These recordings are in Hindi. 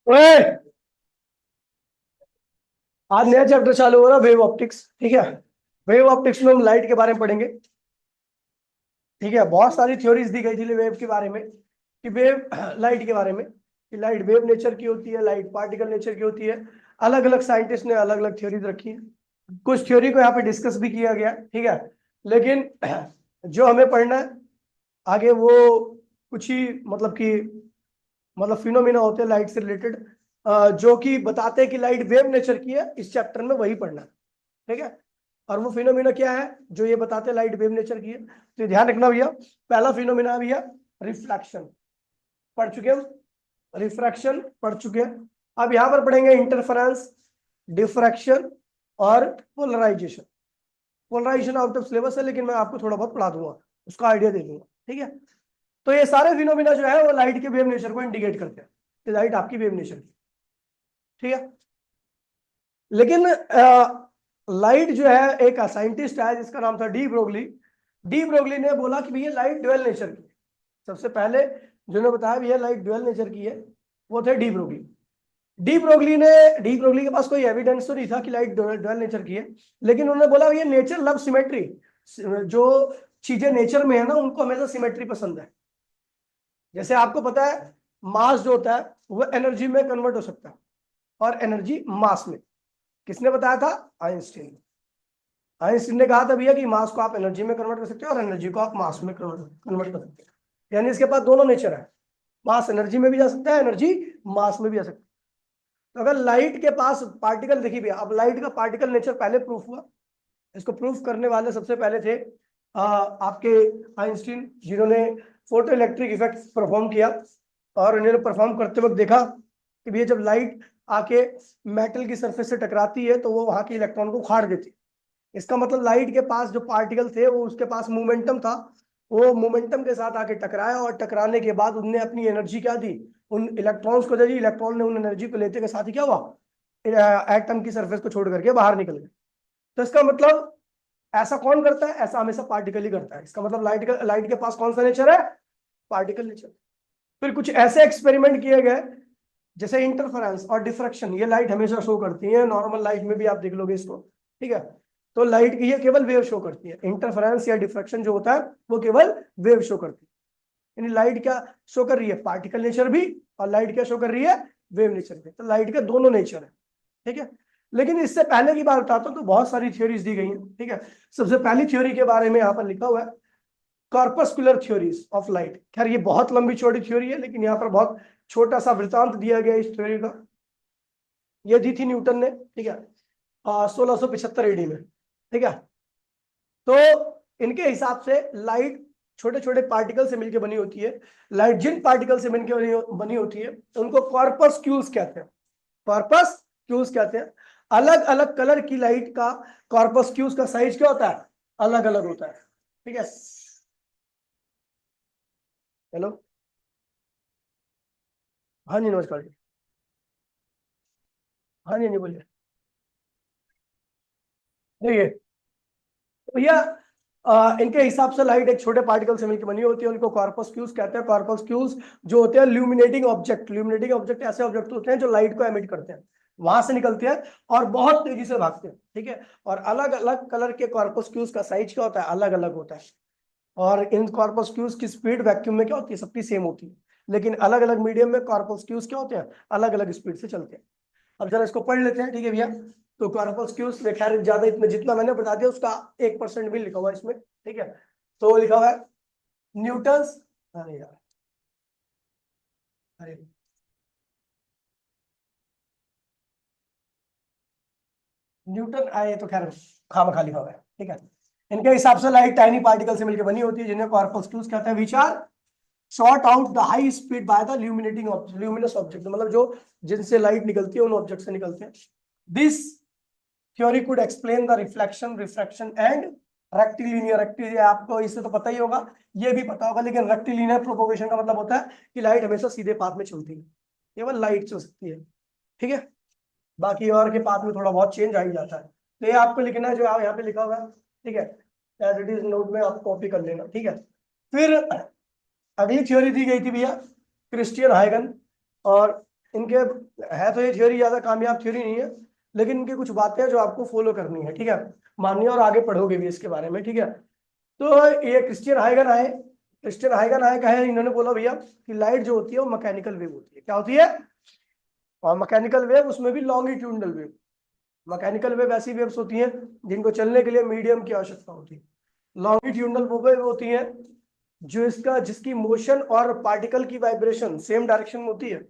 ओए, आज नया चैप्टर चालू हो रहा है, वेव ऑप्टिक्स। ठीक है, वेव ऑप्टिक्स में हम लाइट के बारे में पढ़ेंगे। ठीक है, बहुत सारी थ्योरीज दी गई थी वेव के बारे में, कि वेव लाइट के बारे में, कि लाइट वेव नेचर की होती है, लाइट पार्टिकल नेचर की होती है। अलग अलग साइंटिस्ट ने अलग अलग थ्योरीज रखी है। कुछ थ्योरी को यहाँ पे डिस्कस भी किया गया, ठीक है। लेकिन जो हमें पढ़ना है आगे, वो कुछ ही मतलब फिनोमिना होते हैं लाइट से रिलेटेड, जो कि बताते हैं कि लाइट वेव नेचर की है। इस चैप्टर में वही पढ़ना है, ठीक है। और वो फिनोमिना क्या है जो ये बताते हैं लाइट वेव नेचर की है, तो ये ध्यान रखना भैया। पहला फिनोमिना है भैया रिफ्रैक्शन, पढ़ चुके हम। रिफ्रैक्शन पढ़ चुके हैं। अब यहां पर पढ़ेंगे इंटरफेरेंस, डिफ्रैक्शन और polarisation. Polarisation out of syllabus है, लेकिन मैं आपको थोड़ा बहुत पढ़ा दूंगा, उसका आइडिया दे दूंगा, ठीक है। तो ये सारे फिनोमिना जो है वो लाइट के वेव नेचर को इंडिकेट करते हैं कि लाइट आपकी वेव नेचर की, ठीक है। लेकिन लाइट जो है, एक साइंटिस्ट है जिसका नाम था डी ब्रोगली। डी ब्रोगली ने बोला कि भैया लाइट ड्यूअल नेचर की है। सबसे पहले जिन्होंने बताया भैया लाइट ड्यूअल नेचर की है, वो थे डी ब्रोगली। डी ब्रोगली के पास कोई एविडेंस तो नहीं था कि लाइट ड्यूअल नेचर की है, लेकिन उन्होंने बोला भैया नेचर लव सिमेट्री। जो चीजें नेचर में है ना, उनको हमेशा सिमेट्री पसंद है। जैसे आपको पता है, मास जो होता है वो एनर्जी में कन्वर्ट हो सकता है, और एनर्जी मास में। किसने बताया था? आइंस्टीन। आइंस्टीन ने कहा था भैया कि मास को आप एनर्जी में कन्वर्ट कर सकते हो और एनर्जी को आप मास में कन्वर्ट कर सकते हो। यानी इसके पास दोनों नेचर है, मास एनर्जी में भी जा सकता है, एनर्जी मास में भी जा सकता है। तो अगर लाइट के पास पार्टिकल, देखिए भैया, अब लाइट का पार्टिकल नेचर पहले प्रूफ हुआ। इसको प्रूफ करने वाले सबसे पहले थे आपके आइंस्टीन, जिन्होंने फोटो इलेक्ट्रिक इफेक्ट परफॉर्म किया। और इन्होंने परफॉर्म करते वक्त देखा कि भैया जब लाइट आके मेटल की सरफेस से टकराती है तो वो वहां के इलेक्ट्रॉन को उखाड़ देती है। इसका मतलब लाइट के पास जो पार्टिकल थे, वो उसके पास मोमेंटम था, वो मोमेंटम के साथ आके टकराया, और टकराने के बाद उनने अपनी एनर्जी क्या दी? उन इलेक्ट्रॉन्स को दे दी। इलेक्ट्रॉन ने उन एनर्जी को लेते के साथ ही क्या हुआ? एटम की सरफेस को छोड़ करके बाहर निकल गए। तो इसका मतलब ऐसा कौन करता है? ऐसा हमेशा पार्टिकल ही करता है। इसका मतलब लाइट के पास कौन सा नेचर है? Particle nature. फिर कुछ ऐसे एक्सपेरिमेंट किए गए, जैसे इंटरफेरेंस और डिफ्रैक्शन। ये लाइट हमेशा शो करती है, नॉर्मल लाइफ में भी आप देख लोगे इसको, ठीक है। तो लाइट की ये केवल वेव शो करती है। इंटरफेरेंस या डिफ्रैक्शन जो होता है वो केवल वेव शो करती है। यानी लाइट क्या शो कर रही है? पार्टिकल नेचर भी, और लाइट क्या शो कर रही है? वेव नेचर भी। तो लाइट के दोनों नेचर है, ठीक है। लेकिन इससे पहले की बात बताता हूँ, तो बहुत सारी थ्योरीज दी गई हैं, ठीक है। सबसे पहली थ्योरी के बारे में यहाँ पर लिखा हुआ है, कॉर्पस्कुलर थ्योरीज ऑफ लाइट। खैर ये बहुत लंबी चौड़ी थ्योरी है, लेकिन यहाँ पर बहुत छोटा सा वृतांत दिया गया इस थ्योरी का। ये दी थी न्यूटन ने, ठीक है, 1675 एडी में, ठीक है। तो इनके हिसाब से लाइट छोटे छोटे पार्टिकल से मिलकर बनी होती है। लाइट जिन पार्टिकल से मिलकर बनी होती है उनको कॉर्पस्क्यूल्स कहते हैं। कॉर्पस्क्यूल्स कहते हैं। अलग अलग कलर की लाइट का कॉर्पस्क्यूल्स का साइज क्या होता है? अलग अलग होता है, ठीक है। हेलो, हाँ जी, नमस्कार जी। हाँ जी, हाँ जी, बोलिए। देखिए, तो भैया इनके हिसाब से लाइट एक छोटे पार्टिकल से मिलकर बनी होती है, उनको कॉर्पस्क्यूल्स कहते हैं। कॉर्पस्क्यूल्स जो होते हैं ल्यूमिनेटिंग ऑब्जेक्ट। ल्यूमिनेटिंग ऑब्जेक्ट ऐसे ऑब्जेक्ट होते हैं जो लाइट को एमिट करते हैं, वहां से निकलते हैं और बहुत तेजी से भागते हैं, ठीक है। और अलग अलग कलर के कॉर्पस्क्यूल्स का साइज क्या होता है? अलग अलग होता है। और इन कॉर्पस्क्यूल्स की स्पीड वैक्यूम में क्या होती है? सबकी सेम होती है। लेकिन अलग अलग मीडियम में कॉर्पस्क्यूल्स क्या होते हैं? अलग अलग स्पीड से चलते हैं। अब जरा इसको पढ़ लेते हैं, ठीक है भैया। तो कॉर्पस्क्यूल्स में खैर ज्यादा, इतना जितना मैंने बता दिया उसका 1% भी लिखा हुआ है इसमें, ठीक है। तो लिखा हुआ है न्यूटन्स, अरे यार, अरे न्यूटन आए तो खैर खामखा लिखा हुआ है, ठीक है। इनके हिसाब से लाइट टाइनी पार्टिकल से मिलकर बनी होती है, जिन्हें कॉर्पस्क्यूल्स कहते हैं, which are shot out the high speed by the luminous object. मतलब जो जिनसे लाइट निकलती है उन ऑब्जेक्ट से निकलते हैं। This theory could explain the reflection, refraction and rectilinear. Rectilinear आपको इससे तो पता ही होगा, ये भी पता होगा, लेकिन रेक्टिलिनियर प्रोपोगेशन का मतलब होता है कि लाइट हमेशा सीधे पाथ में चलती है, केवल लाइट चल सकती है, ठीक है। बाकी और के पाथ में थोड़ा बहुत चेंज आ ही जाता है। तो ये आपको लिखना है जो यहाँ पे लिखा हुआ है, ठीक है। एज इट इज नोट में आप कॉपी कर लेना, ठीक है। फिर अगली थ्योरी दी गई थी भैया क्रिश्चियन हाइगन। और इनके है तो ये थ्योरी ज्यादा कामयाब थ्योरी नहीं है, लेकिन इनकी कुछ बातें हैं जो आपको फॉलो करनी है, ठीक है, मानिए, और आगे पढ़ोगे भी इसके बारे में, ठीक है। तो ये क्रिश्चियन हाइगन आए, क्रिश्चियन हाइगन आए कहे, इन्होंने बोला भैया कि लाइट जो होती है वो मैकेनिकल वेव होती है। क्या होती है? और मैकेनिकल वेव, उसमें भी लॉन्गिट्यूडनल वेव। मैकेनिकल वेव ऐसी वेव्स होती हैं जिनको चलने के लिए मीडियम की आवश्यकता होती है। लॉन्गिट्यूडनल वो वेव होती है जिसकी मोशन और पार्टिकल की वाइब्रेशन सेम डायरेक्शन में होती है।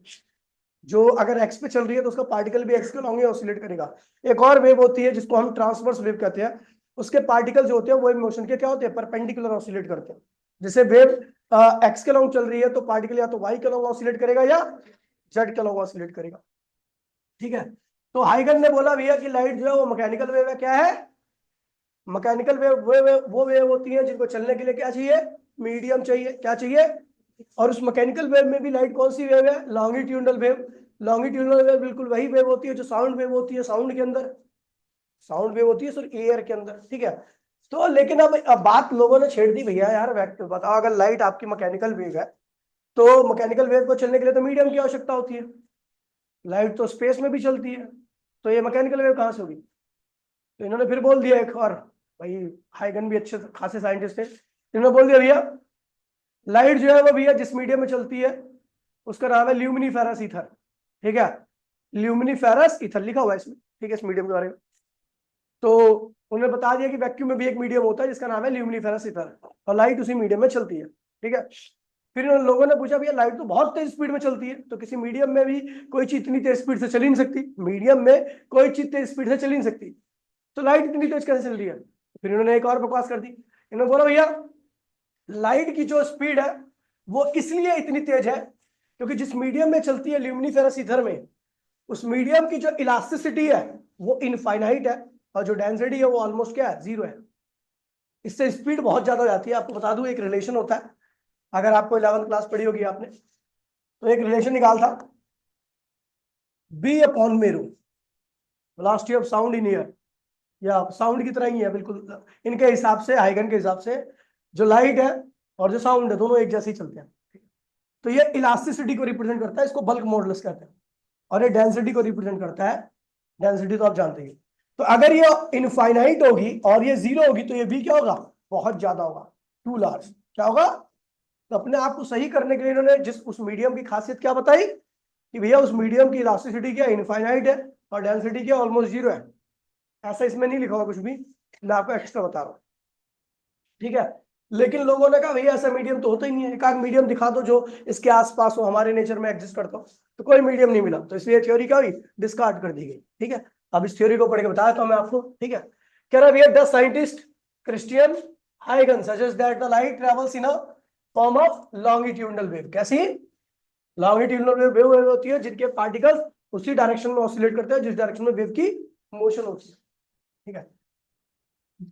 जो अगर एक्स पे चल रही है तो उसका पार्टिकल भी एक्स के लॉन्ग ऑसिलेट करेगा। एक और वेव होती है जिसको हम ट्रांसवर्स वेव कहते हैं, उसके पार्टिकल जो होते हैं वो मोशन के क्या होते हैं, परपेंडिकुलर ऑसिलेट करते हैं। जैसे वेव एक्स के लॉन्ग चल रही है तो पार्टिकल या तो वाई के लॉन्ग ऑसिलेट करेगा या जेड के लॉन्ग ऑसिलेट करेगा, ठीक है। तो हाइगन ने बोला भैया कि लाइट जो है वो मैकेनिकल वेव है। क्या है? मैकेनिकल वेव वो वेव होती है जिनको चलने के लिए क्या चाहिए, मीडियम चाहिए। क्या चाहिए? और उस मैकेनिकल वेव में भी लाइट कौन सी वेव है, लॉन्गिट्यूडनल वेव। लॉन्गिट्यूडनल वेव बिल्कुल वही वेव होती है जो साउंड वेव होती है, साउंड के अंदर साउंड वेव होती है सर एयर के अंदर, ठीक है। तो लेकिन अब बात लोगों ने छेड़ दी, भैया यार बताओ, अगर लाइट आपकी मैकेनिकल वेव है तो मैकेनिकल वेव को चलने के लिए तो मीडियम की आवश्यकता होती है। लाइट तो स्पेस में भी चलती है, तो ये मैकेनिकल वेव कहाँ से होगी? तो इन्होंने फिर बोल दिया एक और, भाई हाइगन भी अच्छे खासे साइंटिस्ट है, इन्होंने बोल दिया भैया लाइट जो है वो भैया जिस मीडियम में चलती है उसका नाम है ल्यूमिनीफेरस ईथर, ठीक है। ल्यूमिनीफेरस ईथर लिखा हुआ है इसमें, ठीक है, इस मीडियम के बारे में। तो उन्होंने बता दिया कि वैक्यूम में भी एक मीडियम होता है जिसका नाम है ल्यूमिनीफेरस ईथर, और लाइट उसी मीडियम में चलती है, ठीक है। फिर उन लोगों ने पूछा भैया लाइट तो बहुत तेज स्पीड में चलती है, तो किसी मीडियम में भी कोई चीज इतनी तेज स्पीड से चल ही नहीं सकती, मीडियम में कोई चीज तेज स्पीड से चल ही नहीं सकती, तो लाइट इतनी तेज कैसे चल रही है? फिर इन्होंने एक और बकवास कर दी, इन्होंने बोला भैया लाइट की जो स्पीड है वो इसलिए इतनी तेज है क्योंकि जिस मीडियम में चलती है ल्यूमिनीफेरस ईथर में, उस मीडियम की जो इलास्टिसिटी है वो इनफाइनाइट है, और जो डेंसिटी है वो ऑलमोस्ट क्या है, जीरो है। इससे स्पीड बहुत ज्यादा हो जाती है। आपको बता दूं एक रिलेशन होता है, अगर आपको 11th क्लास पढ़ी होगी आपने, तो एक रिलेशन निकाल था, B upon Meru, velocity of sound in year, या साउंड की तरह ही है बिल्कुल इनके हिसाब से, हाइगन के हिसाब से जो लाइट है और जो साउंड है दोनों एक जैसे ही चलते हैं। तो ये इलास्टिसिटी को रिप्रेजेंट करता है, इसको बल्क मॉडुलस कहते हैं, और ये डेंसिटी को रिप्रेजेंट करता है, डेंसिटी तो आप जानते ही। तो अगर ये इनफाइनाइट होगी और ये जीरो होगी तो ये भी क्या होगा, बहुत ज्यादा होगा, टू लार्ज। क्या होगा? तो अपने आप को सही करने के लिए इन्होंने जिस उस मीडियम की खासियत क्या बताई कि भैया उस मीडियम की इलास्टिसिटी क्या इनफाइनाइट है और डेंसिटी क्या ऑलमोस्ट जीरो है। ऐसा इसमें नहीं लिखा हुआ कुछ भी, मैं आपको एक्स्ट्रा बता रहा हूँ, ठीक है। लेकिन लोगों ने कहा भैया ऐसा मीडियम तो होता ही नहीं है, एक आध मीडियम दिखा दो जो इसके आसपास हो, हमारे नेचर में एग्जिस्ट करता हो, तो कोई मीडियम नहीं मिला, तो इसलिए थ्योरी का भी डिस्कार्ड कर दी गई, ठीक है। अब इस थ्योरी को पढ़ के बताया था मैं आपको, ठीक है। कह रहा भैया द साइंटिस्ट क्रिश्चियन हाइगन suggest that the light travels in a form of longitudinal wave. कैसी? लॉन्गिट्यूडनल वेव होती है जिनके पार्टिकल्स उसी डायरेक्शन में ऑसिलेट करते हैं जिस डायरेक्शन में वेव की मोशन होती है, ठीक है,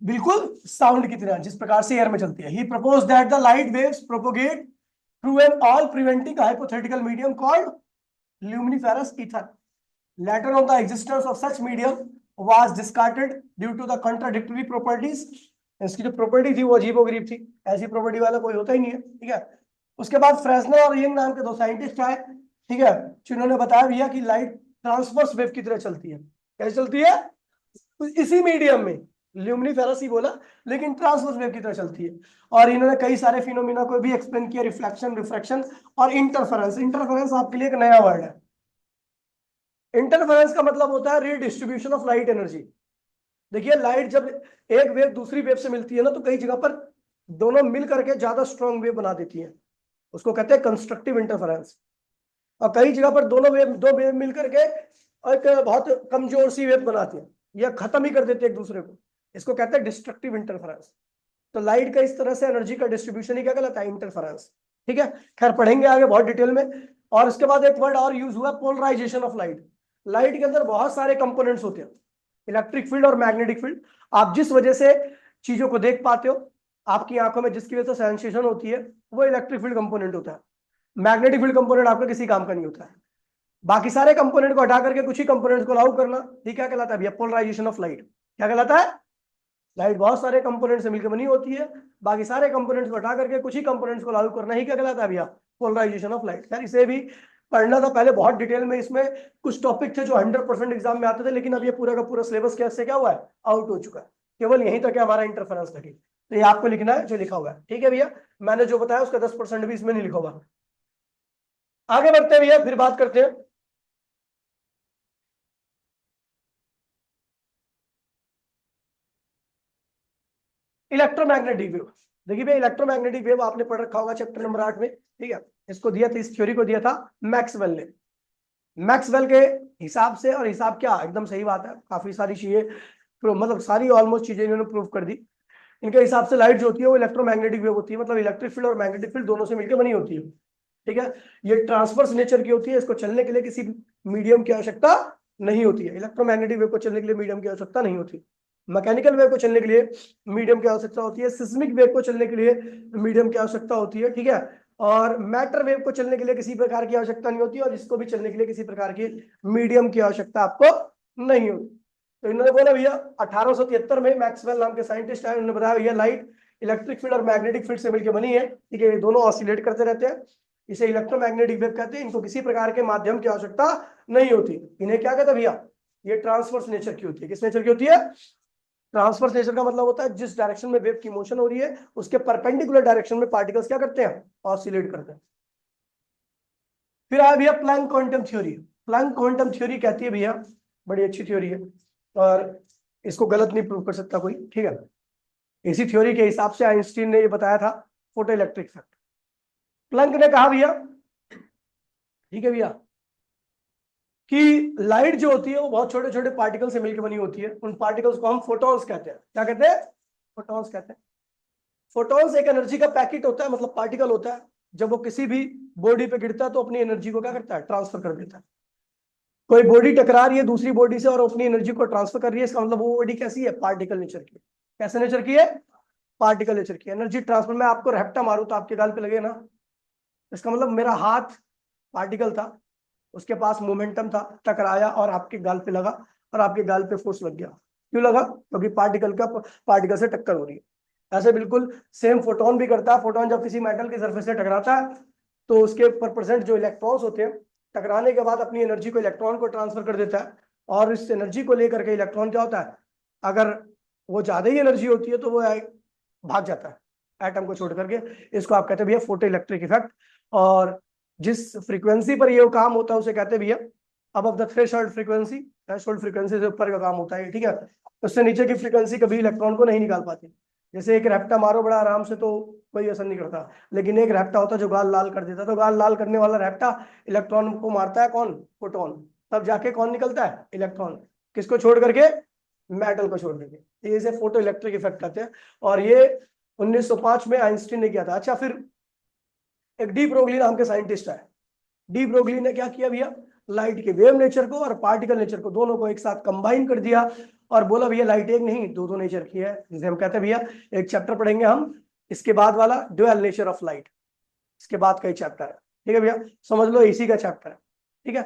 बिल्कुल साउंड की तरह जिस प्रकार से एयर में चलती है। He propose that the light waves propagate through an all preventing hypothetical medium called luminiferous ether. Later on, the existence of such medium was discarded due to the contradictory properties. इसकी जो प्रॉपर्टी थी वो अजीबोगरीब थी, ऐसी प्रॉपर्टी वाला कोई होता ही नहीं है, ठीक है। उसके बाद फ्रेस्नर और यंग नाम के दो साइंटिस्ट आए, ठीक है, जिन्होंने बताया भैया कि लाइट ट्रांसवर्स वेव की तरह चलती है। कैसे चलती है? इसी मीडियम में, ल्यूमिनिफेरस ही बोला लेकिन ट्रांसवर्स वेव की तरह चलती है। और इन्होंने कई सारे फिनोमिना को भी एक्सप्लेन किया, रिफ्लेक्शन, रिफ्रैक्शन और इंटरफेरेंस। इंटरफेरेंस आपके लिए एक नया वर्ड है। इंटरफेरेंस का मतलब होता है रीडिस्ट्रीब्यूशन ऑफ लाइट एनर्जी। देखिए लाइट जब एक वेव दूसरी वेव से मिलती है ना, तो कई जगह पर दोनों मिल करके ज्यादा स्ट्रॉन्ग वेव बना देती है, उसको कहते हैं कंस्ट्रक्टिव इंटरफेरेंस। और कई जगह पर दो वेव मिल करके एक बहुत कमजोर सी वेव बनाती है या खत्म ही कर देते हैं एक दूसरे को, इसको कहते हैं डिस्ट्रक्टिव इंटरफेरेंस। तो लाइट का इस तरह से एनर्जी का डिस्ट्रीब्यूशन ही क्या कहलाता है, इंटरफेरेंस, ठीक है। खैर पढ़ेंगे आगे बहुत डिटेल में। और उसके बाद एक वर्ड और यूज हुआ, पोलराइजेशन ऑफ लाइट। लाइट के अंदर बहुत सारे कंपोनेंट्स होते हैं, इलेक्ट्रिक फील्ड और मैग्नेटिक फील्ड। आप जिस वजह से चीजों को देख पाते हो, आपकी आंखों में जिसकी वजह से सेंसेशन होती है, वो इलेक्ट्रिक फील्ड कंपोनेंट होता है। मैग्नेटिक फील्ड कंपोनेंट आपका किसी काम का नहीं होता है। बाकी सारे कंपोनेंट को हटा करके कुछ ही कंपोनेंट्स को लागू करना, ये क्या कहलाता है भैया, पोलराइजेशन ऑफ लाइट। क्या कहलाता है? लाइट बहुत सारे कंपोनेंट से मिलकर बनी होती है, बाकी सारे कंपोनेंट्स को हटा करके कुछ ही कंपोनेंट्स को लागू करना ही क्या कहलाता है भैया, पोलराइजेशन ऑफ लाइट। यार इसे भी पढ़ना था पहले बहुत डिटेल में, इसमें कुछ टॉपिक थे जो 100% एग्जाम में आते थे, लेकिन अब ये पूरा का पूरा सिलेबस कैसे क्या हुआ है, आउट हो चुका है, केवल यहीं तक है हमारा इंटरफेरेंस तक ही। तो ये आपको लिखना है जो लिखा हुआ है, ठीक है भैया। मैंने जो बताया उसका 10% भी इसमें नहीं लिखा हुआ। आगे बढ़ते हैं भैया, फिर बात करते हैं इलेक्ट्रोमैग्नेटिक वेव। देखिए भैया, इलेक्ट्रोमैग्नेटिक वेव आपने पढ़ रखा होगा चैप्टर नंबर 8 में, ठीक है। इसको दिया था, इस थ्योरी को दिया था मैक्सवेल ने। मैक्सवेल के हिसाब से, और हिसाब क्या एकदम सही बात है, काफी सारी चीजें मतलब सारी ऑलमोस्ट चीजें इन्होंने प्रूव कर दी। इनके हिसाब से लाइट जो होती है वो इलेक्ट्रोमैग्नेटिक वेव होती है, मतलब इलेक्ट्रिक फील्ड और मैग्नेटिक फील्ड दोनों से मिलकर बनी होती है, ठीक है। ये ट्रांसवर्स नेचर की होती है, इसको चलने के लिए किसी मीडियम की आवश्यकता नहीं होती है। इलेक्ट्रोमैग्नेटिक वेव को चलने के लिए मीडियम की आवश्यकता नहीं होती। मैकेनिकल वेव को चलने के लिए मीडियम की आवश्यकता होती है, सिस्मिक वेव को चलने के लिए मीडियम की आवश्यकता होती है, ठीक है। और मैटर वेव को चलने के लिए किसी प्रकार की आवश्यकता नहीं होती, और इसको भी चलने के लिए किसी प्रकार की मीडियम की आवश्यकता आपको नहीं होती। तो इन्होंने बोला भैया 1873 में मैक्सवेल नाम के साइंटिस्ट आए, उन्होंने बताया भैया लाइट इलेक्ट्रिक फील्ड और मैग्नेटिक फील्ड से मिलकर बनी है, ठीक है। ये दोनों ऑसिलेट करते रहते हैं, इसे इलेक्ट्रोमैग्नेटिक वेव कहते हैं। इनको किसी प्रकार के माध्यम की आवश्यकता नहीं होती। इन्हें क्या कहते हैं भैया, ये ट्रांसवर्स नेचर की होती है। किस नेचर की होती है, ट्रांसवर्स नेचर का मतलब होता है जिस डायरेक्शन में वेव की मोशन हो रही है उसके परपेंडिकुलर डायरेक्शन में पार्टिकल्स क्या करते हैं, ऑसिलेट करते हैं। फिर आया भैया Planck quantum theory. Planck quantum theory कहती है भैया, बड़ी अच्छी थ्योरी है और इसको गलत नहीं प्रूव कर सकता कोई, ठीक है। इसी थ्योरी के हिसाब से आइंस्टीन ने ये बताया था फोटो इलेक्ट्रिक इफेक्ट। प्लैंक ने कहा भैया, ठीक है भैया, कि लाइट जो होती है वो बहुत छोटे छोटे पार्टिकल से मिलकर बनी होती है। उन पार्टिकल्स को हम फोटॉन्स कहते हैं। क्या कहते हैं, फोटॉन्स कहते हैं। फोटॉन्स एक एनर्जी का पैकेट होता है, मतलब पार्टिकल होता है। जब वो किसी भी बॉडी पे गिरता है तो अपनी एनर्जी को क्या करता है, ट्रांसफर कर देता है। कोई बॉडी टकरा रही है दूसरी बॉडी से और अपनी एनर्जी को ट्रांसफर कर रही है, इसका मतलब वो बॉडी कैसी है, पार्टिकल नेचर की। कैसे नेचर की है, पार्टिकल नेचर की। एनर्जी ट्रांसफर, मैं आपको रैप्टा मारूं तो आपके गाल पे लगे ना, इसका मतलब मेरा हाथ पार्टिकल था, उसके पास मोमेंटम था, टकराया और आपके गाल पे लगा, और आपके गाल पे फोर्स लग गया। क्यों लगा, क्योंकि पार्टिकल से टक्कर हो रही है। ऐसे बिल्कुल सेम फोटोन भी करता है। फोटोन जब किसी मेटल की सरफेस से टकराता है तो उसके पर प्रेजेंट जो इलेक्ट्रॉन्स होते हैं, टकराने के बाद अपनी एनर्जी को इलेक्ट्रॉन को ट्रांसफर कर देता है, और इस एनर्जी को लेकर के इलेक्ट्रॉन क्या होता है, अगर वो ज्यादा ही एनर्जी होती है तो वो भाग जाता है एटम को छोड़ करके। इसको आप कहते हैं भैया फोटो इलेक्ट्रिक इफेक्ट। और जिस फ्रीक्वेंसी पर ये काम होता है उसे कहते हैं भैया अब the threshold frequency. Threshold frequency से ऊपर का काम होता है, ठीक है। उससे नीचे की फ्रीक्वेंसी कभी इलेक्ट्रॉन को नहीं निकाल पाती। जैसे एक रैप्टा मारो बड़ा आराम से तो कोई असर नहीं करता, लेकिन एक रैप्टा होता है जो गाल लाल कर देता है। तो गाल लाल करने वाला रैप्टा इलेक्ट्रॉन को मारता है, कौन, फोटोन। तब जाके कौन निकलता है, इलेक्ट्रॉन। किसको छोड़ करके, मेटल को छोड़ करके। ये फोटो इलेक्ट्रिक इफेक्ट कहते हैं, और ये 1905 में आइंस्टीन ने किया था। अच्छा, फिर एक डी ब्रोगली नाम के साइंटिस्ट है। डी ब्रोगली ने क्या किया भैया, लाइट के वेव नेचर को और पार्टिकल नेचर को दोनों को एक साथ कंबाइन कर दिया, और बोला भैया लाइट एक नहीं दो दो नेचर की है, जिसे हम कहते हैं भैया, एक चैप्टर पढ़ेंगे हम इसके बाद वाला, ड्यूअल नेचर ऑफ लाइट। इसके बाद का ही चैप्टर है, ठीक है भैया, समझ लो इसी का चैप्टर है, ठीक है।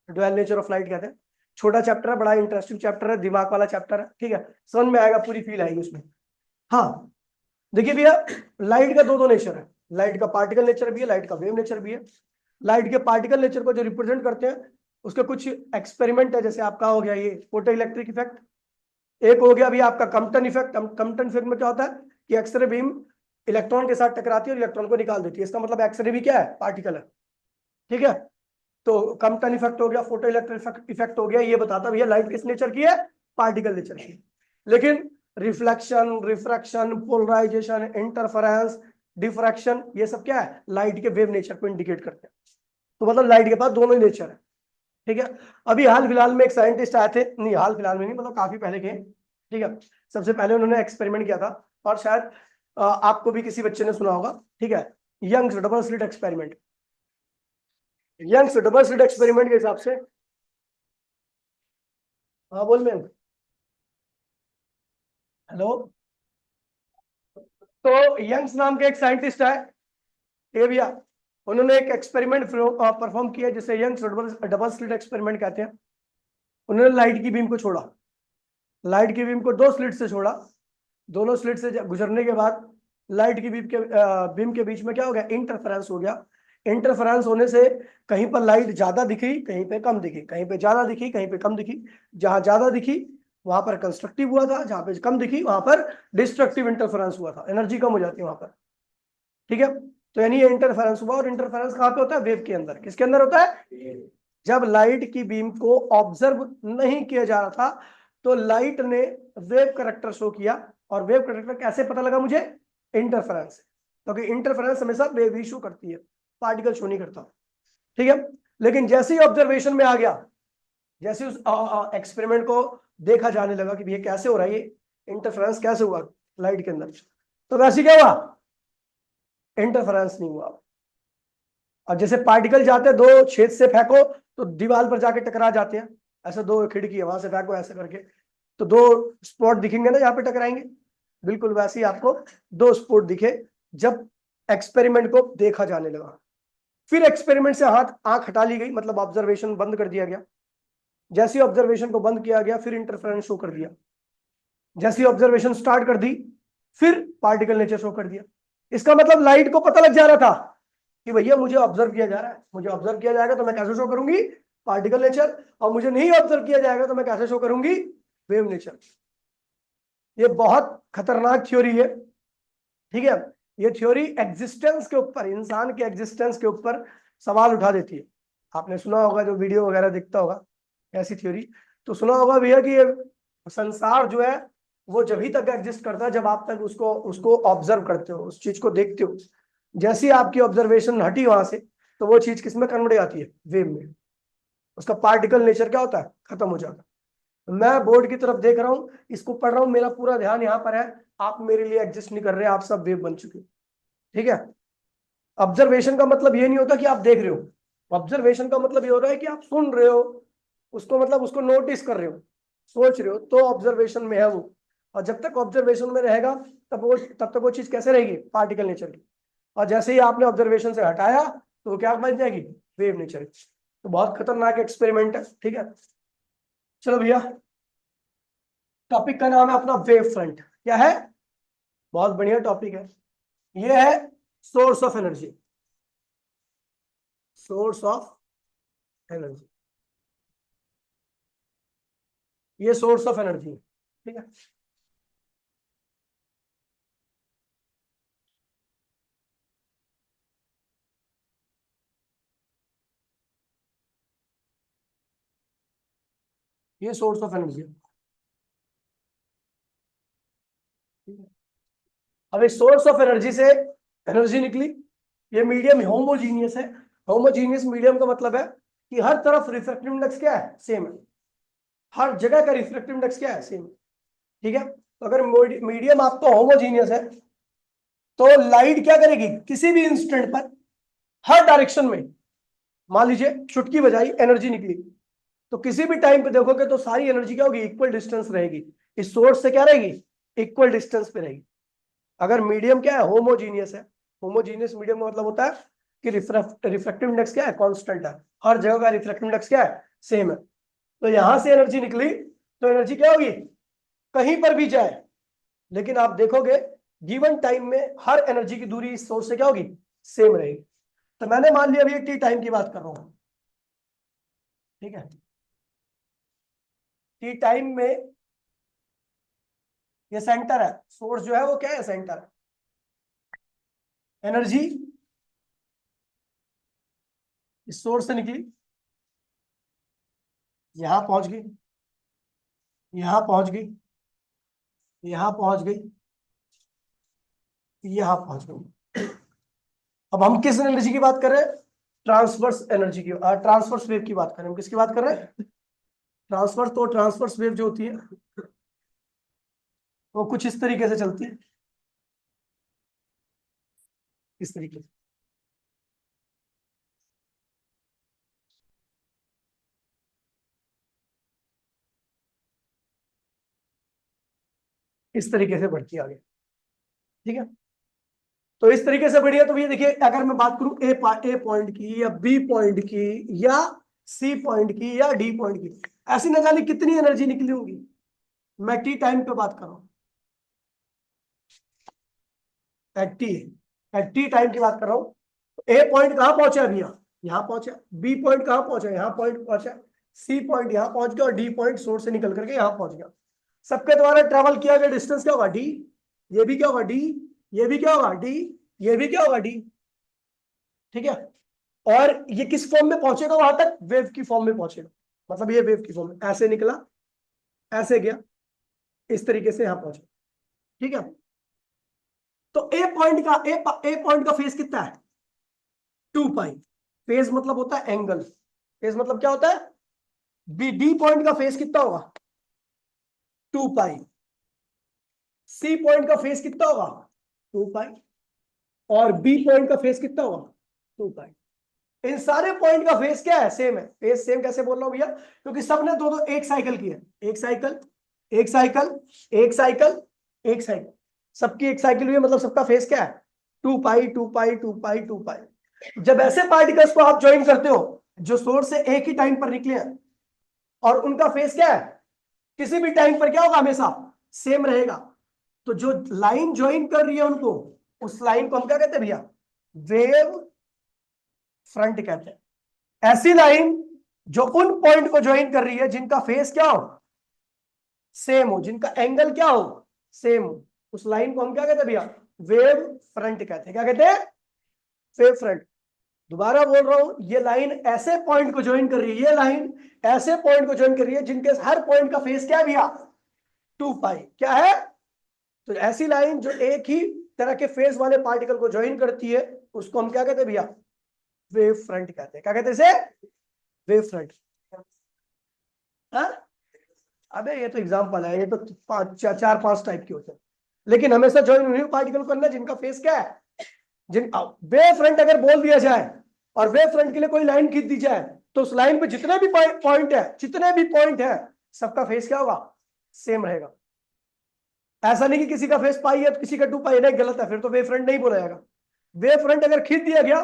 ड्यूअल नेचर ऑफ लाइट कहते हैं। छोटा चैप्टर है, बड़ा इंटरेस्टिंग चैप्टर है, दिमाग वाला चैप्टर है, ठीक है। समझ में आएगा, पूरी फील आएगी उसमें। हाँ, देखिए भैया, लाइट का दो दो नेचर है। लाइट का पार्टिकल नेचर भी है, लाइट का वेव नेचर भी है। लाइट के पार्टिकल नेचर को जो रिप्रेजेंट करते हैं उसके कुछ एक्सपेरिमेंट है। जैसे आपका हो गया ये फोटो इलेक्ट्रिक इफेक्ट, एक हो गया अभी आपका कम्पटन इफेक्ट। कम्पटन इफेक्ट में क्या होता है कि एक्सरे बीम इलेक्ट्रॉन के साथ टकराती है और इलेक्ट्रॉन को निकाल देती है। इसका मतलब एक्सरे भी क्या है, पार्टिकल है, ठीक है। तो कम्पटन इफेक्ट हो गया, फोटो इलेक्ट्रिक इफेक्ट हो गया। ये बताता भैया लाइट किस नेचर की है, पार्टिकल नेचर की। लेकिन reflection, refraction, polarisation, interference, diffraction, ये सब क्या है, लाइट के वेव नेचर को इंडिकेट करते हैं। तो मतलब लाइट के पास दोनों ही नेचर है, ठीक है। अभी हाल फिलहाल में एक साइंटिस्ट आए थे, नहीं हाल फिलहाल में नहीं, मतलब काफी पहले के, ठीक है। सबसे पहले उन्होंने एक्सपेरिमेंट किया था, और शायद आपको भी किसी बच्चे ने सुना होगा, ठीक है, Young's double slit experiment. Young's double slit experiment के हिसाब से, हाँ बोल मैम, हेलो। तो यंग्स नाम के एक साइंटिस्ट है, ये भैया, उन्होंने एक एक्सपेरिमेंट परफॉर्म किया जिसे यंग्स डबल स्लिट एक्सपेरिमेंट कहते हैं। उन्होंने लाइट की बीम को छोड़ा, लाइट की बीम को दो स्लिट से छोड़ा, दोनों स्लिट से गुजरने के बाद लाइट की बीम के बीच में क्या हो गया, इंटरफेरेंस हो गया। इंटरफेरेंस होने से कहीं पर लाइट ज्यादा दिखी, कहीं पे कम दिखी, कहीं पे ज्यादा दिखी, कहीं पे कम दिखी। जहां ज्यादा दिखी वहां पर कंस्ट्रक्टिव हुआ था, जहां पे कम दिखी वहां पर डिस्ट्रक्टिव इंटरफेरेंस हुआ था, एनर्जी कम हो जाती है वहां पर। ठीक है, तो यानी ये इंटरफेरेंस हुआ। और इंटरफेरेंस कहाँ पे होता है, वेव के अंदर। किसके अंदर होता है, जब लाइट की बीम को ऑब्जर्व नहीं किया जा रहा था तो लाइट ने वेव करेक्टर शो किया। और वेव करेक्टर कैसे पता लगा मुझे, इंटरफेरेंस से, क्योंकि इंटरफेरेंस हमेशा वेव ही शो करती है, पार्टिकल शो नहीं करता। ठीक है, लेकिन जैसे ही ऑब्जर्वेशन में आ गया, जैसे उस एक्सपेरिमेंट को देखा जाने लगा कि ये कैसे हो रहा है, ये इंटरफेरेंस कैसे हुआ लाइट के अंदर, तो वैसे क्या हुआ, इंटरफेरेंस नहीं हुआ। अब जैसे पार्टिकल जाते हैं, दो छेद से फेंको तो दीवार पर जाके टकरा जाते हैं, ऐसे दो खिड़की है, वहां से फेंको ऐसे करके तो दो स्पॉट दिखेंगे ना, यहाँ पे टकराएंगे। बिल्कुल वैसे ही आपको दो स्पॉट दिखे जब एक्सपेरिमेंट को देखा जाने लगा। फिर एक्सपेरिमेंट से हाथ आंख हटा ली गई, मतलब ऑब्जर्वेशन बंद कर दिया गया। जैसे ही ऑब्जर्वेशन को बंद किया गया फिर इंटरफेरेंस शो कर दिया। जैसी ऑब्जर्वेशन स्टार्ट कर दी फिर पार्टिकल नेचर शो कर दिया। इसका मतलब लाइट को पता लग जा रहा था कि भैया मुझे ऑब्जर्व किया जा रहा है, मुझे ऑब्जर्व किया जाएगा तो मैं कैसे शो करूंगी, पार्टिकल नेचर। और मुझे नहीं ऑब्जर्व किया जाएगा तो मैं कैसे शो करूंगी, वेव नेचर। ये बहुत खतरनाक थ्योरी है। ठीक है, ये थ्योरी एग्जिस्टेंस के ऊपर, इंसान के एग्जिस्टेंस के ऊपर सवाल उठा देती है। आपने सुना होगा, जो वीडियो वगैरह दिखता होगा ऐसी थ्योरी, तो सुना होगा भैया कि ये संसार जो है वो जब ही तक एग्जिस्ट करता है जब आप तक उसको उसको ऑब्जर्व करते हो, उस चीज को देखते हो। जैसी आपकी ऑब्जर्वेशन हटी वहां से तो वो चीज किसमें कन्वर्ट आती है, वेव में। उसका पार्टिकल नेचर क्या होता है, खत्म हो जाता है। मैं बोर्ड की तरफ देख रहा हूँ, इसको पढ़ रहा हूँ, मेरा पूरा ध्यान यहाँ पर है, आप मेरे लिए एग्जिस्ट नहीं कर रहे, आप सब वेव बन चुके हो। ठीक है, ऑब्जर्वेशन का मतलब ये नहीं होता कि आप देख रहे हो, ऑब्जर्वेशन का मतलब ये हो रहा है कि आप सुन रहे हो उसको, मतलब उसको नोटिस कर रहे हो, सोच रहे हो, तो ऑब्जर्वेशन में है वो। और जब तक ऑब्जर्वेशन में रहेगा तब तक वो चीज कैसे रहेगी, पार्टिकल नेचर की। और जैसे ही आपने ऑब्जर्वेशन से हटाया तो वो क्या बन जाएगी, वेव नेचर। तो बहुत खतरनाक एक्सपेरिमेंट है। ठीक है, चलो भैया, टॉपिक का नाम है अपना वेव फ्रंट। क्या है, बहुत बढ़िया टॉपिक है। ये है source of energy, source of energy, ये सोर्स ऑफ एनर्जी है। ठीक है, ये सोर्स ऑफ एनर्जी है। ठीक है? अब इस सोर्स ऑफ एनर्जी से एनर्जी निकली, ये मीडियम होमोजीनियस है। होमोजीनियस मीडियम का मतलब है कि हर तरफ रिफ्रैक्टिव इंडेक्स क्या है, सेम है। हर जगह का रिफ्रैक्टिव इंडेक्स क्या है, सेम। ठीक है, तो अगर मीडियम आपका होमोजीनियस है तो लाइट क्या करेगी, किसी भी इंस्टेंट पर हर डायरेक्शन में, मान लीजिए चुटकी बजाई एनर्जी निकली, तो किसी भी टाइम पे देखोगे तो सारी एनर्जी क्या होगी, इक्वल डिस्टेंस रहेगी, इस सोर्स से क्या रहेगी, इक्वल डिस्टेंस पे रहेगी। अगर मीडियम क्या है, होमोजीनियस है। होमोजीनियस मीडियम का मतलब होता है कि रिफ्रैक्टिव इंडेक्स क्या है, कांस्टेंट है, हर जगह का रिफ्रैक्टिव इंडेक्स क्या है, सेम है। तो यहां से एनर्जी निकली तो एनर्जी क्या होगी, कहीं पर भी जाए, लेकिन आप देखोगे गिवन टाइम में हर एनर्जी की दूरी इस सोर्स से क्या होगी, सेम रहेगी। तो मैंने मान लिया अभी टी टाइम की बात कर रहा हूं। ठीक है, टी टाइम में ये सेंटर है, सोर्स जो है वो क्या है, सेंटर है। एनर्जी इस सोर्स से निकली, यहां पहुंच गई, यहां पहुंच गई, यहां पहुंच गई, यहां पहुंच गई। अब हम किस एनर्जी की बात कर रहे हैं, ट्रांसवर्स एनर्जी की, ट्रांसवर्स वेव की बात कर रहे हैं। हम किसकी बात कर रहे हैं, ट्रांसवर्स। तो ट्रांसवर्स वेव जो होती है वो कुछ इस तरीके से चलती है, इस तरीके से, इस तरीके से बढ़ती है आगे। ठीक है, तो इस तरीके से बढ़िया। तो ये देखिए, अगर मैं बात करूं ए पॉइंट की या बी पॉइंट की या सी पॉइंट की या डी पॉइंट की, ऐसी न जाने कितनी एनर्जी निकली होगी। मैं टी टाइम पे बात कर रहा हूं। At T, at T time की बात कर रहा हूं। ए पॉइंट कहां पहुंचा भैया, यहां पहुंचा। बी पॉइंट कहां पहुंचा, यहां पॉइंट पहुंचा। सी पॉइंट यहां पहुंच गया और डी पॉइंट सोर्स से निकल करके यहां पहुंच गया। सबके द्वारा ट्रेवल किया गया डिस्टेंस क्या होगा, डी। ये भी क्या होगा, डी। ये भी क्या होगा, डी। ये भी क्या होगा, डी। ठीक है। और ये किस फॉर्म में पहुंचेगा वहां तक, वेव की फॉर्म में पहुंचेगा। मतलब ये वेव की फॉर्म में ऐसे निकला, ऐसे गया, इस तरीके से यहां पहुंचा। ठीक है। तो ए पॉइंट का फेज कितना है, 2 पाई। फेज मतलब होता है एंगल, फेज मतलब क्या होता है। बी डी पॉइंट का फेज कितना होगा, 2 पाई। सी पॉइंट का फेज कितना होगा, 2 पाई। और बी पॉइंट का फेज कितना होगा, 2 पाई। इन सारे पॉइंट का फेज क्या है, सेम है। फेज सेम कैसे बोल रहा हूं भैया, क्योंकि सबने दो दो एक साइकिल की है। एक साइकिल, एक साइकिल, एक साइकिल, एक साइकिल, सबकी एक साइकिल हुई है, मतलब सबका फेज क्या है, 2 पाई, 2 पाई, 2 पाई, 2 पाई। जब ऐसे पार्टिकल्स को आप ज्वाइन करते हो जो सोर्स से एक ही टाइम पर निकले हैं, और उनका फेज क्या है, किसी भी टाइम पर क्या होगा, हमेशा सेम रहेगा। तो जो लाइन ज्वाइन कर रही है उनको, उस लाइन को हम क्या कहते हैं भैया, वेव फ्रंट कहते हैं। ऐसी लाइन जो उन पॉइंट को ज्वाइन कर रही है जिनका फेस क्या हो, सेम हो, जिनका एंगल क्या हो, सेम हो, उस लाइन को हम क्या कहते हैं भैया, वेव फ्रंट कहते हैं। क्या कहते हैं, वेव फ्रंट। दोबारा बोल रहा हूं, ये लाइन ऐसे पॉइंट को ज्वाइन कर रही है, ये लाइन ऐसे पॉइंट को ज्वाइन कर रही है जिनके हर पॉइंट का फेस क्या है भैया, 2 पाई। क्या है, तो ऐसी लाइन जो एक ही तरह के फेस वाले पार्टिकल को ज्वाइन करती है, उसको हम क्या कहते हैं भैया, वेव फ्रंट कहते हैं। क्या कहते हैं इसे, वेव फ्रंट। हाँ? अबे ये तो एग्जाम्पल है, ये तो चार पांच टाइप के होते हैं, लेकिन हमेशा ज्वाइन उन्हीं पार्टिकल करना जिनका फेस क्या है, जिन वेव फ्रंट अगर बोल दिया जाए और वेव फ्रंट के लिए कोई लाइन खींच दी जाए, तो उस लाइन पे जितने भी पॉइंट है, जितने भी पॉइंट है, सबका फेस क्या होगा, सेम रहेगा। ऐसा नहीं कि किसी का फेस पाई है तो किसी का 2 पाई नहीं, गलत है, फिर तो वेव फ्रंट नहीं बोला जाएगा। वेव फ्रंट अगर खींच दिया गया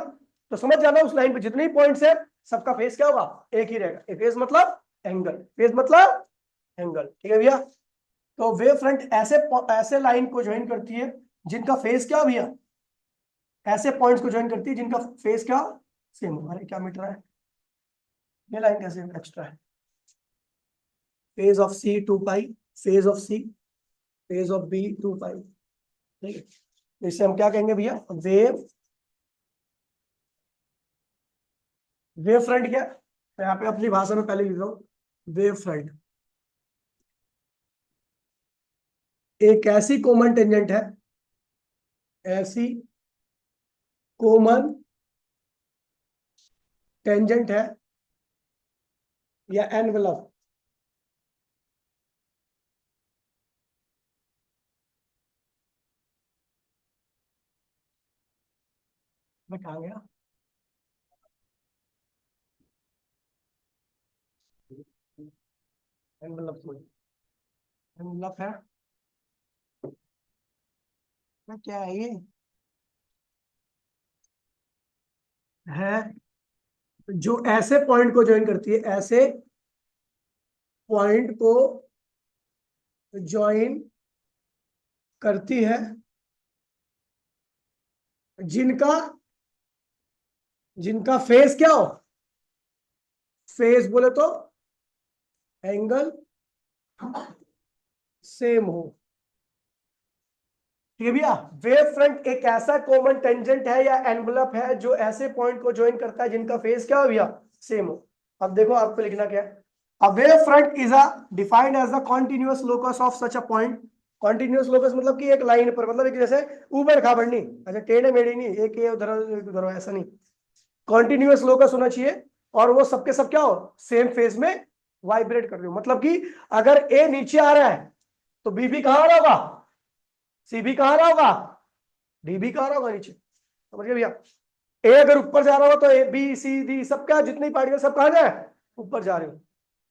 तो समझ जाना उस लाइन पे जितने भी पॉइंट्स है, सबका फेस क्या होगा, एक ही रहेगा। फेस मतलब एंगल, फेस मतलब एंगल। ठीक है भैया। तो वेव फ्रंट ऐसे ऐसे लाइन को ज्वाइन करती है जिनका फेस क्या भैया, ऐसे पॉइंट्स को ज्वाइन करती है जिनका फेस क्या, सेम हो। अरे क्या मीटर है, ये लाइन कैसे एक्स्ट्रा है, phase of C 2 pi, phase of C, phase of B 2 pi. ठीक है, तो इसे हम क्या कहेंगे भैया, वेव, वेव फ्रंट। क्या, मैं यहाँ पे अपनी भाषा में पहले लिख रहा हूँ, वेव फ्रंट एक ऐसी कॉमन टेंजेंट है, ऐसी कॉमन टेंजेंट है या एनवेलप, मैं कहा गया, एनवेलप कोई एनवेलप है क्या है ये, है जो ऐसे पॉइंट को ज्वाइन करती है, ऐसे पॉइंट को ज्वाइन करती है जिनका, जिनका फेस क्या हो, फेस बोले तो एंगल सेम हो। ठीक है भैया। वेव फ्रंट एक ऐसा कॉमन टेंजेंट है या एनवलप है जो ऐसे पॉइंट को ज्वाइन करता है जिनका फेस क्या हो भैया, सेम हो। अब देखो आपको लिखना क्या है, a wave front is a defined as the continuous locus of such a point. Continuous locus मतलब कि एक लाइन पर, मतलब एक जैसे ऊपर खा बढ़नी, अच्छा टेढ़े मेढ़े नहीं, एक ये उधर एक उधर, ऐसा नहीं। कॉन्टिन्यूअस लोकस होना चाहिए और वो सबके सब क्या हो, सेम फेज में वाइब्रेट कर रहे हो। मतलब कि अगर ए नीचे आ रहा है तो बी भी कहां आ रहा होगा, सी भी कहां आ रहा होगा, डी भी कहां आ रहा होगा, नीचे। समझ गए भैया। ए अगर ऊपर जा रहा हो तो ए बी सी डी सबका जितनी पार्टिकल सब कहां जाए, ऊपर जा रहे हो।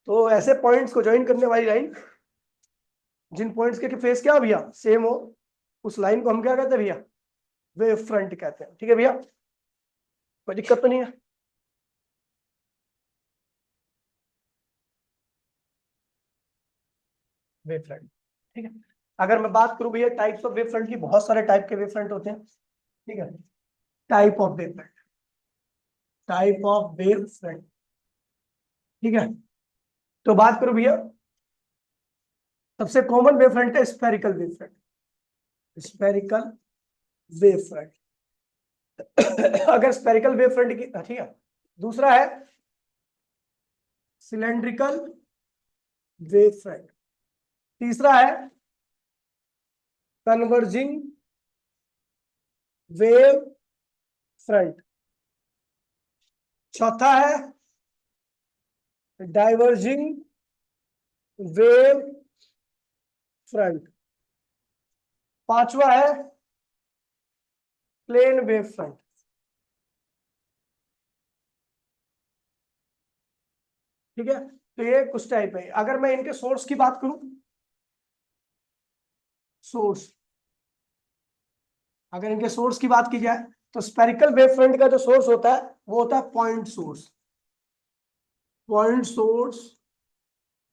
तो ऐसे पॉइंट्स को ज्वाइन करने वाली लाइन, जिन पॉइंट्स के फेस क्या हो भैया, सेम हो, उस लाइन को हम क्या कहते हैं भैया, वेव फ्रंट कहते हैं। ठीक है भैया, कोई दिक्कत तो नहीं है। वेव फ्रंट, ठीक है। अगर मैं बात करूं भैया टाइप्स ऑफ वेव फ्रंट की, बहुत सारे टाइप के वेव फ्रंट होते हैं, ठीक है। Type of wave front, type of wave front, ठीक है। तो बात करूं भैया, सबसे कॉमन वेव फ्रंट है spherical wave front, spherical wave front. अगर स्फेरिकल वेव फ्रंट की, ठीक है। दूसरा है सिलेंड्रिकल वेव फ्रंट। तीसरा है कन्वर्जिंग वेव फ्रंट। चौथा है डाइवर्जिंग वेव फ्रंट। पांचवा है प्लेन वेव फ्रंट। ठीक है, तो ये कुछ टाइप है। अगर मैं इनके सोर्स की बात करूं, सोर्स, अगर इनके सोर्स की बात की जाए तो स्पेरिकल वेव फ्रंट का जो सोर्स होता है वो होता है point source, point source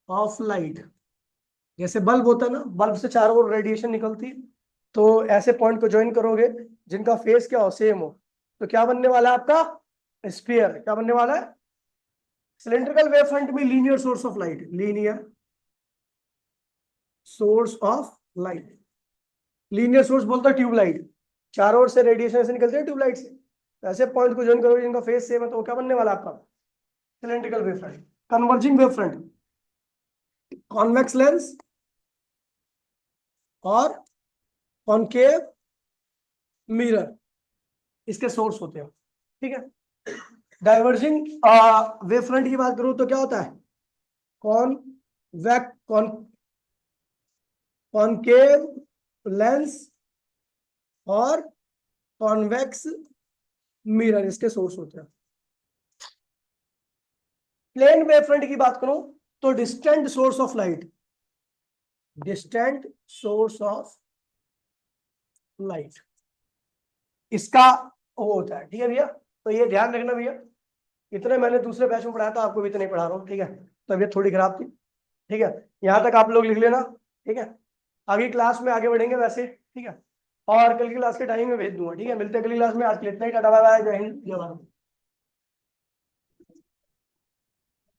of light. जैसे बल्ब होता है ना, बल्ब से चारों ओर रेडिएशन निकलती है, तो ऐसे पॉइंट को ज्वाइन करोगे जिनका फेस क्या हो, सेम हो, तो क्या बनने वाला है आपका स्फीयर। क्या बनने वाला है? सिलेंड्रिकल वेव फ्रंट में linear source of light, linear source of light. Linear source बोलता है ट्यूबलाइट, चारों ओर से रेडिएशन ऐसे निकलते हैं ट्यूबलाइट से, तो ऐसे पॉइंट को ज्वाइन करोगे जिनका फेस सेम है, तो वो क्या बनने वाला है आपका cylindrical wave front. Converging wave front, convex lens और कॉनकेव मिरर इसके सोर्स होते हैं, ठीक है। डाइवर्जिंग वेव फ्रंट की बात करूं तो क्या होता है, कॉनकेव लेंस और कॉन्वेक्स मिरर इसके सोर्स होते हैं। प्लेन वेव फ्रंट की बात करूं तो distant source of light, distant source of light इसका वो होता है, ठीक है भैया। तो ये ध्यान रखना भैया, इतने मैंने दूसरे बैच में पढ़ाया था, आपको भी इतने पढ़ा रहा हूँ, ठीक है। तबीयत थोड़ी खराब थी, ठीक है। यहाँ तक आप लोग लिख लेना, ठीक है। अगली क्लास में आगे बढ़ेंगे वैसे, ठीक है। और कल की क्लास के टाइम में भेज दूंगा, ठीक है। मिलते हैं अगली क्लास में, आज के लिए इतना ही, टाटा बाय बाय, जय हिंद जय भारत।